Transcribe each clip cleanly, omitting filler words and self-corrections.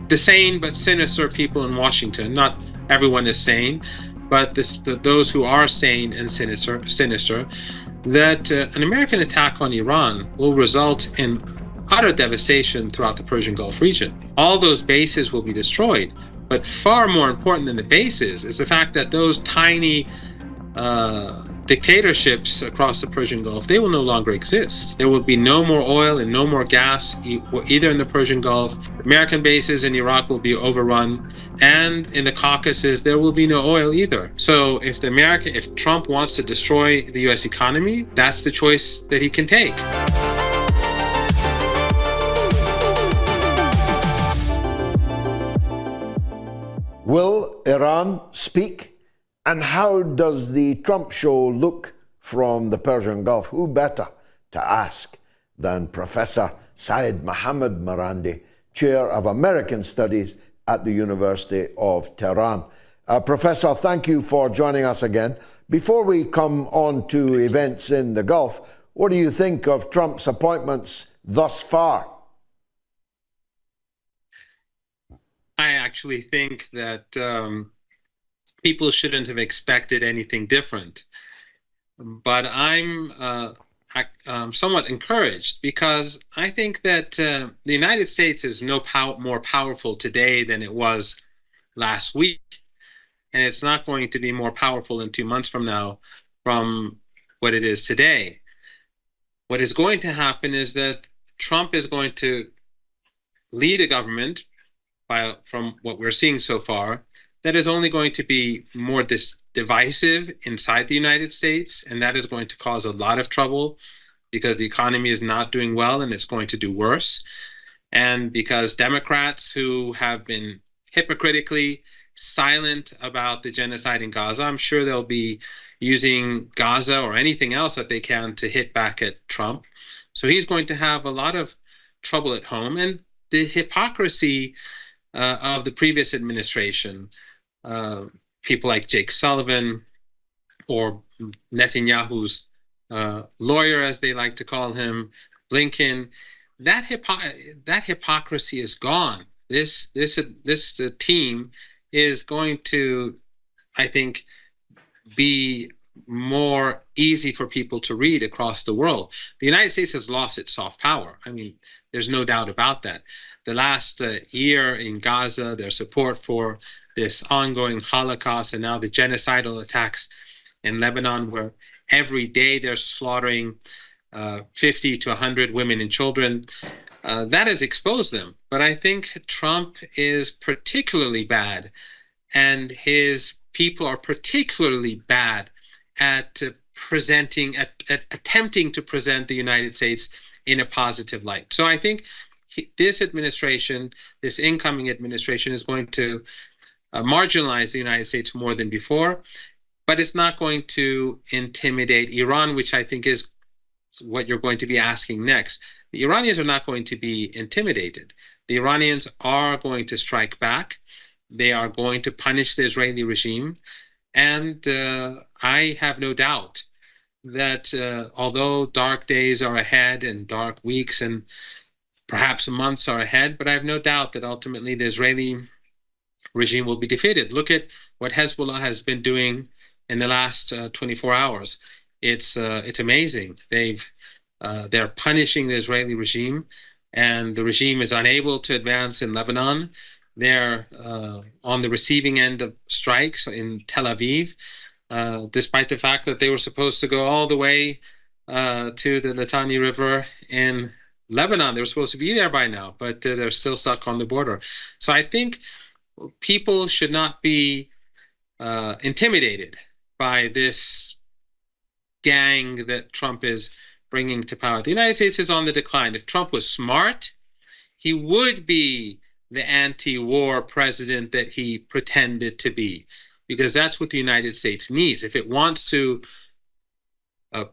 the sane but sinister people in Washington. Not everyone is sane, but those who are sane and sinister, that an American attack on Iran will result in utter devastation throughout the Persian Gulf region. All those bases will be destroyed. But far more important than the bases is the fact that those tiny dictatorships across the Persian Gulf, they will no longer exist. There will be no more oil and no more gas, either in the Persian Gulf. American bases in Iraq will be overrun, and in the Caucasus, there will be no oil either. So if Trump wants to destroy the U.S. economy, that's the choice that he can take. Will Iran speak? And how does the Trump show look from the Persian Gulf? Who better to ask than Professor Seyed Mohammed Marandi, Chair of American Studies at the University of Tehran. Professor, thank you for joining us again. Before we come on to events in the Gulf, what do you think of Trump's appointments thus far? I actually think that people shouldn't have expected anything different. But I'm somewhat encouraged because I think that the United States is more powerful today than it was last week. And it's not going to be more powerful in 2 months from now from what it is today. What is going to happen is that Trump is going to lead a government, from what we're seeing so far, that is only going to be more divisive inside the United States, and that is going to cause a lot of trouble because the economy is not doing well and it's going to do worse. And because Democrats who have been hypocritically silent about the genocide in Gaza, I'm sure they'll be using Gaza or anything else that they can to hit back at Trump. So he's going to have a lot of trouble at home. And the hypocrisy of the previous administration, people like Jake Sullivan or Netanyahu's lawyer, as they like to call him, Blinken, that hypocrisy is gone. This team is going to, I think, be more easy for people to read across the world. The United States has lost its soft power. I mean, there's no doubt about that. The last year in Gaza, their support for this ongoing Holocaust and now the genocidal attacks in Lebanon, where every day they're slaughtering 50 to 100 women and children, that has exposed them. But I think Trump is particularly bad, and his people are particularly bad at attempting to present the United States in a positive light. So I think this administration, this incoming administration, is going to marginalize the United States more than before, but it's not going to intimidate Iran, which I think is what you're going to be asking next. The Iranians are not going to be intimidated. The Iranians are going to strike back. They are going to punish the Israeli regime. And I have no doubt that although dark days are ahead and dark weeks and perhaps months are ahead, but I have no doubt that ultimately the Israeli regime will be defeated. Look at what Hezbollah has been doing in the last 24 hours. It's amazing. They're punishing the Israeli regime, and the regime is unable to advance in Lebanon. They're on the receiving end of strikes in Tel Aviv, despite the fact that they were supposed to go all the way to the Litani River in Lebanon. They were supposed to be there by now, but they're still stuck on the border. So I think people should not be intimidated by this gang that Trump is bringing to power. The United States is on the decline. If Trump was smart, he would be the anti-war president that he pretended to be, because that's what the United States needs. If it wants to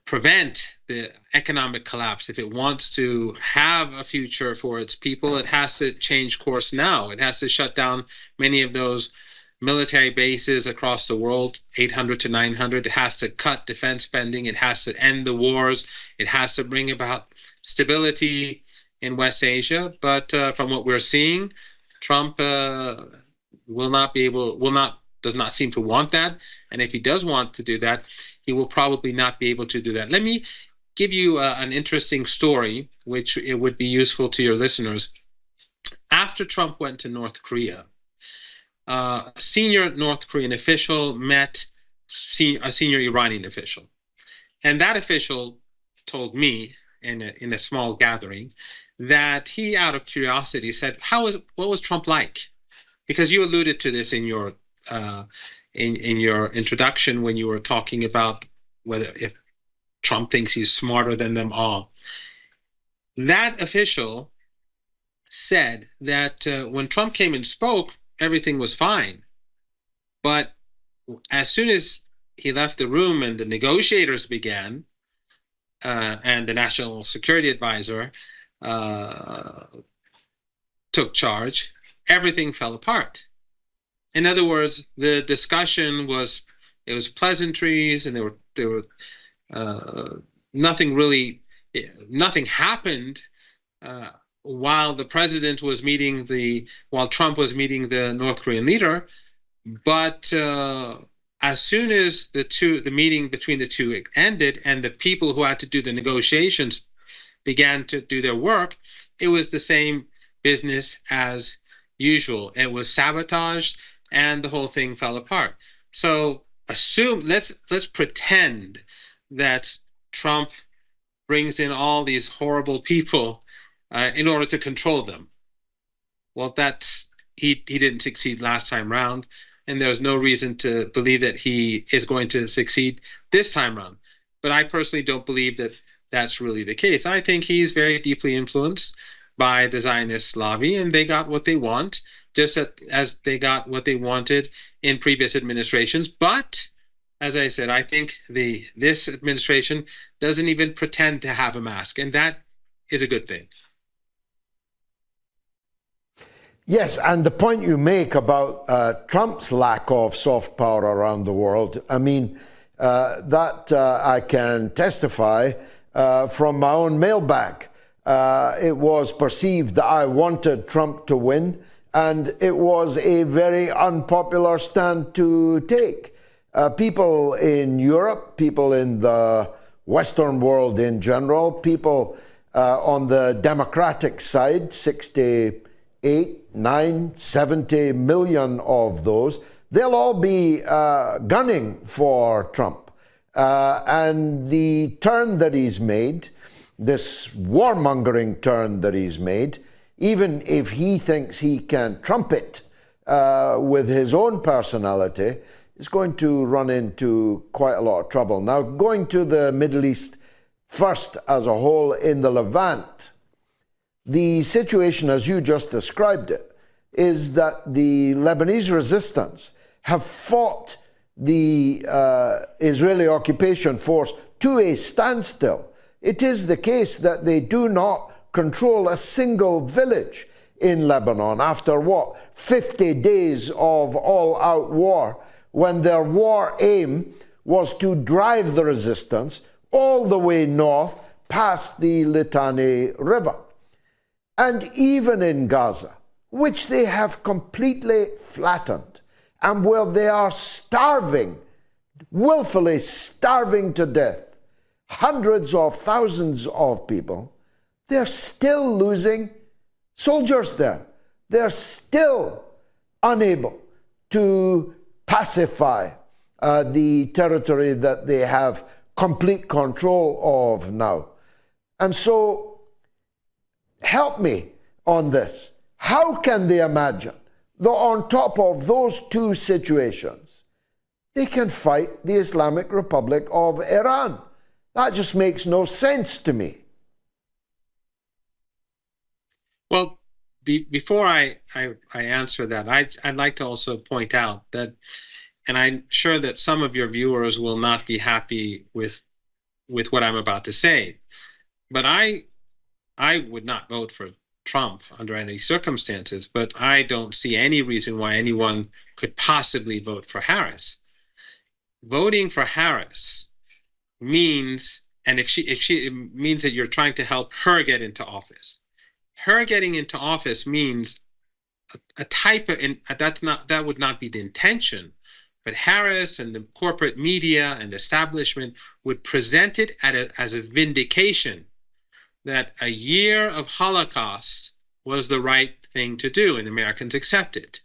prevent the economic collapse, if it wants to have a future for its people, it has to change course now. It has to shut down many of those military bases across the world, 800 to 900. It has to cut defense spending. It has to end the wars. It has to bring about stability in West Asia. But from what we're seeing, Trump does not seem to want that. And if he does want to do that, he will probably not be able to do that. Let me give you an interesting story, which it would be useful to your listeners. After Trump went to North Korea, a senior North Korean official met a senior Iranian official. And that official told me in a small gathering that he, out of curiosity, said, what was Trump like? Because you alluded to this in your introduction when you were talking about if Trump thinks he's smarter than them all. That official said that when Trump came and spoke, everything was fine. But as soon as he left the room and the negotiators began, and the National Security Advisor took charge, everything fell apart. In other words, the discussion was pleasantries, and there were nothing happened while Trump was meeting the North Korean leader. But as soon as the meeting between the two ended and the people who had to do the negotiations began to do their work, it was the same business as usual. It was sabotaged and the whole thing fell apart. So let's pretend that Trump brings in all these horrible people in order to control them. Well, he didn't succeed last time round, and there's no reason to believe that he is going to succeed this time round. But I personally don't believe that that's really the case. I think he's very deeply influenced by the Zionist lobby, and they got what they want, just as they got what they wanted in previous administrations. But as I said, I think this administration doesn't even pretend to have a mask, and that is a good thing. Yes, and the point you make about Trump's lack of soft power around the world, I mean, that I can testify from my own mailbag. It was perceived that I wanted Trump to win, and it was a very unpopular stand to take. People in Europe, people in the Western world in general, people on the Democratic side, 68, 9, 70 million of those, they'll all be gunning for Trump. And the turn that he's made, this warmongering turn that he's made, even if he thinks he can trump it with his own personality, is going to run into quite a lot of trouble. Now, going to the Middle East first as a whole, in the Levant, the situation as you just described it is that the Lebanese resistance have fought the Israeli occupation force to a standstill. It is the case that they do not control a single village in Lebanon after 50 days of all-out war, when their war aim was to drive the resistance all the way north past the Litani River. And even in Gaza, which they have completely flattened, and where they are starving, willfully starving to death, hundreds of thousands of people, they're still losing soldiers there. They're still unable to pacify the territory that they have complete control of now. And so, help me on this. How can they imagine that on top of those two situations, they can fight the Islamic Republic of Iran? That just makes no sense to me. Well, before I answer that, I'd like to also point out that, and I'm sure that some of your viewers will not be happy with what I'm about to say, but I would not vote for Trump under any circumstances, but I don't see any reason why anyone could possibly vote for Harris. Voting for Harris means, and if it means that you're trying to help her get into office. Her getting into office means a type of, and that would not be the intention, but Harris and the corporate media and the establishment would present it as a vindication that a year of Holocaust was the right thing to do, and Americans accept it.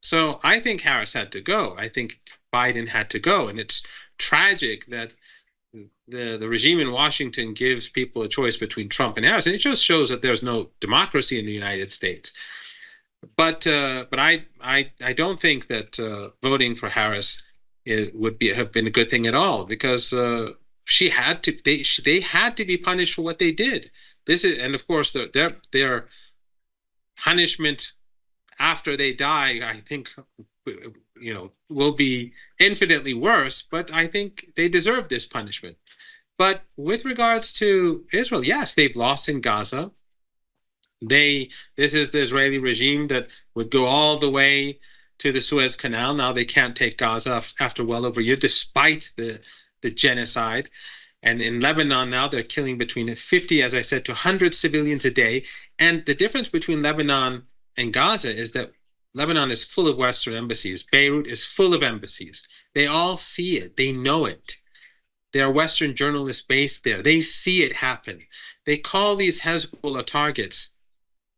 So I think Harris had to go. I think Biden had to go, and it's tragic that the regime in Washington gives people a choice between Trump and Harris, and it just shows that there's no democracy in the United States. But I don't think that voting for Harris would have been a good thing at all, because she had to they had to be punished for what they did. And of course their punishment after they die, I think, will be infinitely worse. But I think they deserve this punishment. But with regards to Israel, yes, they've lost in Gaza. This is the Israeli regime that would go all the way to the Suez Canal. Now they can't take Gaza after well over a year, despite the genocide. And in Lebanon now, they're killing between 50, as I said, to 100 civilians a day. And the difference between Lebanon and Gaza is that Lebanon is full of Western embassies. Beirut is full of embassies. They all see it. They know it. There are Western journalists based there. They see it happen. They call these Hezbollah targets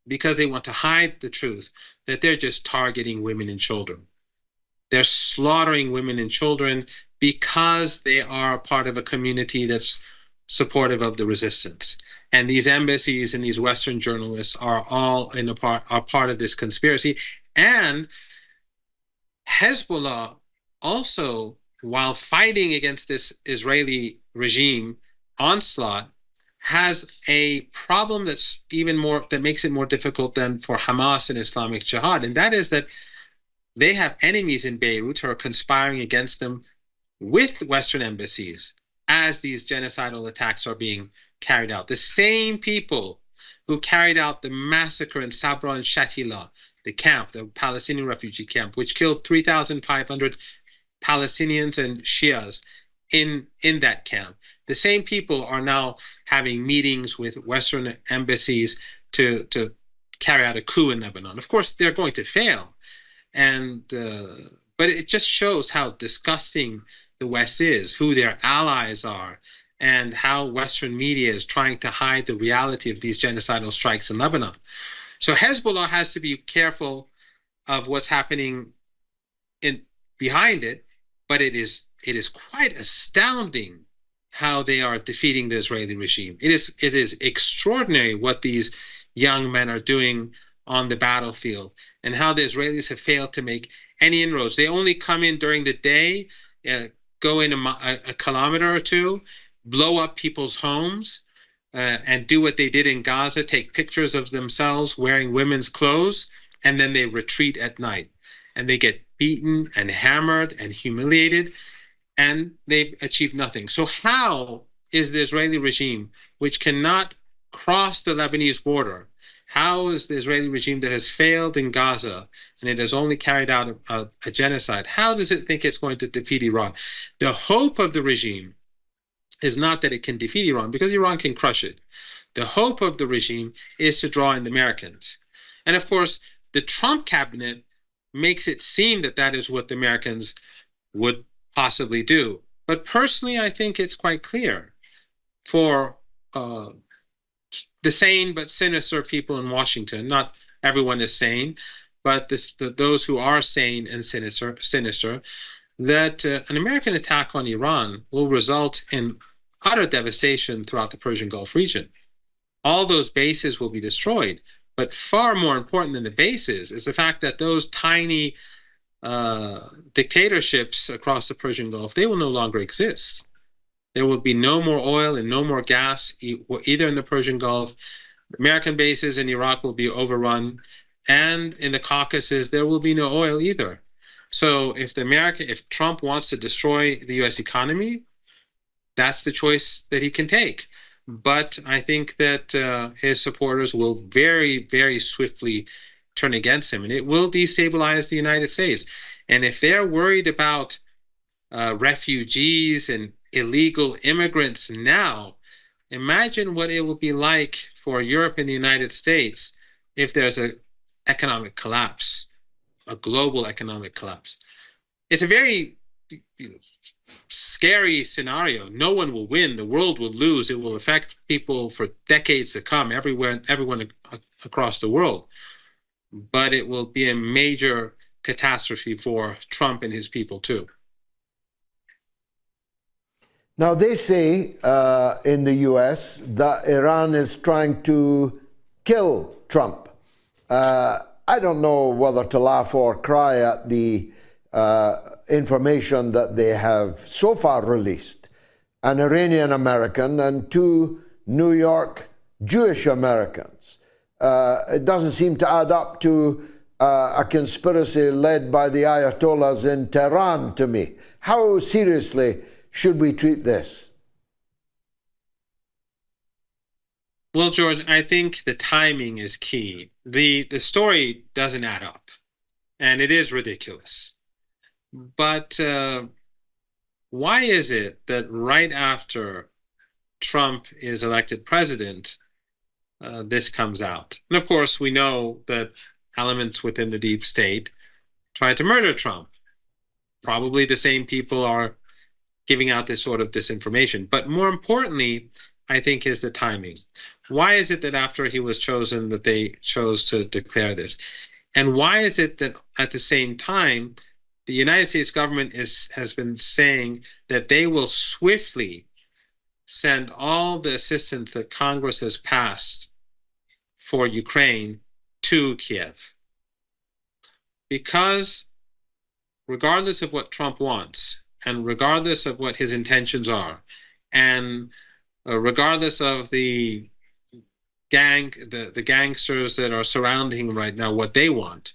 because they want to hide the truth that they're just targeting women and children. They're slaughtering women and children because they are a part of a community that's supportive of the resistance. And these embassies and these Western journalists are all part of this conspiracy. And Hezbollah also, while fighting against this Israeli regime onslaught, has a problem that makes it more difficult than for Hamas and Islamic Jihad, and that is that they have enemies in Beirut who are conspiring against them with Western embassies as these genocidal attacks are being carried out. The same people who carried out the massacre in Sabra and Shatila, the Palestinian refugee camp, which killed 3,500 Palestinians and Shias in that camp. The same people are now having meetings with Western embassies to carry out a coup in Lebanon. Of course, they're going to fail, but it just shows how disgusting the West is, who their allies are, and how Western media is trying to hide the reality of these genocidal strikes in Lebanon. So Hezbollah has to be careful of what's happening behind it, but it is quite astounding how they are defeating the Israeli regime. It is extraordinary what these young men are doing on the battlefield, and how the Israelis have failed to make any inroads. They only come in during the day, go in a kilometer or two, blow up people's homes, and do what they did in Gaza, take pictures of themselves wearing women's clothes, and then they retreat at night. And they get beaten and hammered and humiliated, and they've achieved nothing. So how is the Israeli regime, which cannot cross the Lebanese border, how is the Israeli regime that has failed in Gaza and it has only carried out a genocide, how does it think it's going to defeat Iran? The hope of the regime is not that it can defeat Iran, because Iran can crush it. The hope of the regime is to draw in the Americans. And of course, the Trump cabinet makes it seem that that is what the Americans would possibly do. But personally, I think it's quite clear for the sane but sinister people in Washington. Not everyone is sane, but those who are sane and sinister, that an American attack on Iran will result in utter devastation throughout the Persian Gulf region. All those bases will be destroyed. But far more important than the bases is the fact that those tiny dictatorships across the Persian Gulf, they will no longer exist. There will be no more oil and no more gas, either in the Persian Gulf. American bases in Iraq will be overrun, and in the Caucasus, there will be no oil either. So if Trump wants to destroy the U.S. economy, that's the choice that he can take. But I think that his supporters will very, very swiftly turn against him, and it will destabilize the United States. And if they're worried about refugees and illegal immigrants now, imagine what it will be like for Europe and the United States if there's economic collapse, a global economic collapse. It's a very scary scenario. No one will win. The world will lose. It will affect people for decades to come, everyone across the world. But it will be a major catastrophe for Trump and his people too. Now, they say in the US that Iran is trying to kill Trump. I don't know whether to laugh or cry at the information that they have so far released. An Iranian American and 2 New York Jewish Americans. It doesn't seem to add up to a conspiracy led by the Ayatollahs in Tehran to me. How seriously should we treat this? Well, George, I think the timing is key. The story doesn't add up, and it is ridiculous. But why is it that right after Trump is elected president, this comes out? And of course, we know that elements within the deep state tried to murder Trump. Probably the same people are giving out this sort of disinformation. But more importantly, I think, is the timing. Why is it that after he was chosen that they chose to declare this? And why is it that at the same time, the United States government has been saying that they will swiftly send all the assistance that Congress has passed for Ukraine to Kiev? Because regardless of what Trump wants, and regardless of what his intentions are, and regardless of the gangsters that are surrounding him right now, what they want,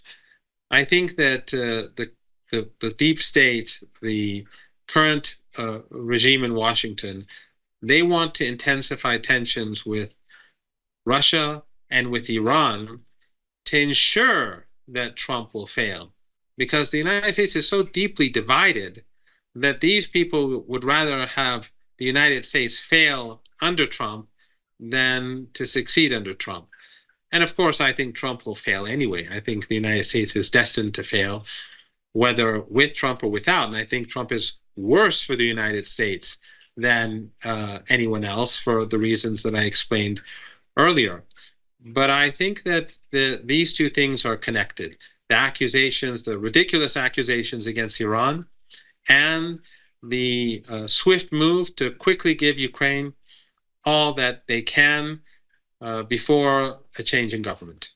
I think that the deep state, the current regime in Washington, they want to intensify tensions with Russia and with Iran to ensure that Trump will fail. Because the United States is so deeply divided that these people would rather have the United States fail under Trump than to succeed under Trump. And of course, I think Trump will fail anyway. I think the United States is destined to fail, whether with Trump or without. And I think Trump is worse for the United States than anyone else for the reasons that I explained earlier. But I think that these two things are connected. The accusations, the ridiculous accusations against Iran, and the swift move to quickly give Ukraine all that they can before a change in government.